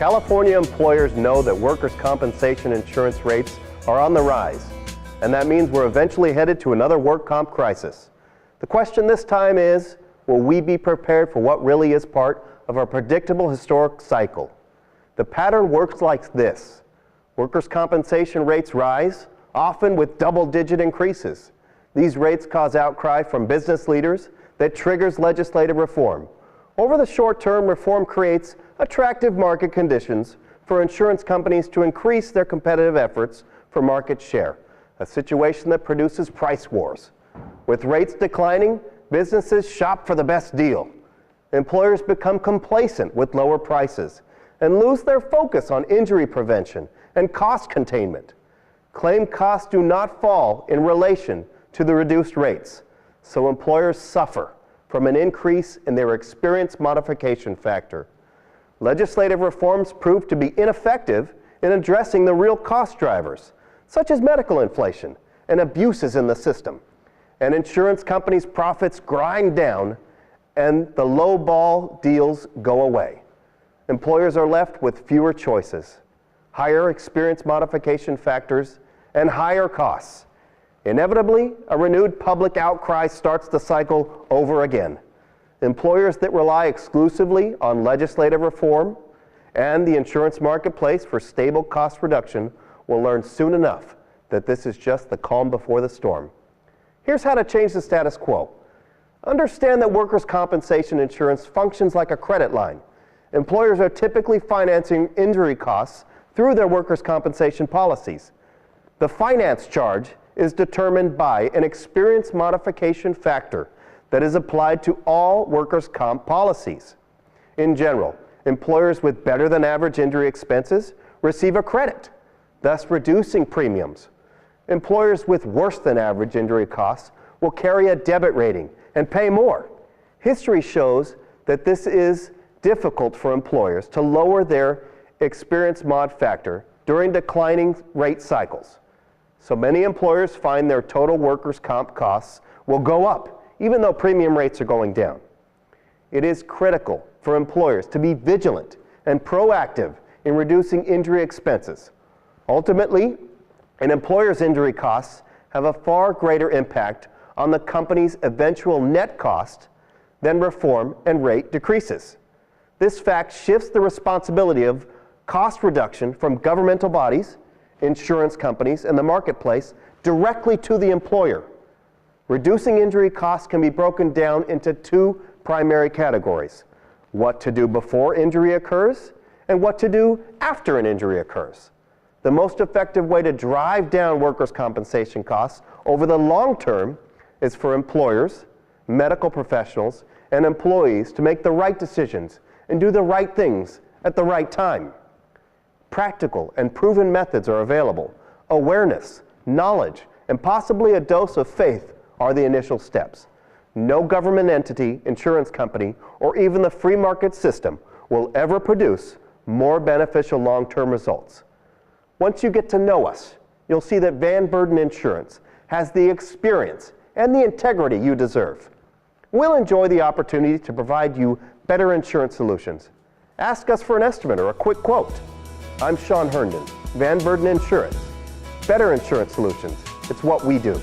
California employers know that workers' compensation insurance rates are on the rise, and that means we're eventually headed to another work comp crisis. The question this time is, will we be prepared for what really is part of a predictable historic cycle? The pattern works like this. Workers' compensation rates rise, often with double-digit increases. These rates cause outcry from business leaders that triggers legislative reform. Over the short term, reform creates attractive market conditions for insurance companies to increase their competitive efforts for market share, a situation that produces price wars. With rates declining, businesses shop for the best deal. Employers become complacent with lower prices and lose their focus on injury prevention and cost containment. Claim costs do not fall in relation to the reduced rates, so employers suffer from an increase in their experience modification factor. Legislative reforms prove to be ineffective in addressing the real cost drivers, such as medical inflation and abuses in the system. And insurance companies' profits grind down and the low-ball deals go away. Employers are left with fewer choices, higher experience modification factors, and higher costs. Inevitably, a renewed public outcry starts the cycle over again. Employers that rely exclusively on legislative reform and the insurance marketplace for stable cost reduction will learn soon enough that this is just the calm before the storm. Here's how to change the status quo. Understand that workers' compensation insurance functions like a credit line. Employers are typically financing injury costs through their workers' compensation policies. The finance charge is determined by an experience modification factor that is applied to all workers' comp policies. In general, employers with better than average injury expenses receive a credit, thus reducing premiums. Employers with worse than average injury costs will carry a debit rating and pay more. History shows that this is difficult for employers to lower their experience mod factor during declining rate cycles. So many employers find their total workers' comp costs will go up, even though premium rates are going down. It is critical for employers to be vigilant and proactive in reducing injury expenses. Ultimately, an employer's injury costs have a far greater impact on the company's eventual net cost than reform and rate decreases. This fact shifts the responsibility of cost reduction from governmental bodies, insurance companies, and the marketplace directly to the employer. Reducing injury costs can be broken down into two primary categories: what to do before injury occurs and what to do after an injury occurs. The most effective way to drive down workers' compensation costs over the long term is for employers, medical professionals, and employees to make the right decisions and do the right things at the right time. Practical and proven methods are available. Awareness, knowledge, and possibly a dose of faith are the initial steps. No government entity, insurance company, or even the free market system will ever produce more beneficial long-term results. Once you get to know us, you'll see that Beurden Insurance has the experience and the integrity you deserve. We'll enjoy the opportunity to provide you better insurance solutions. Ask us for an estimate or a quick quote. I'm Herndon, Beurden Insurance. Better insurance solutions. It's what we do.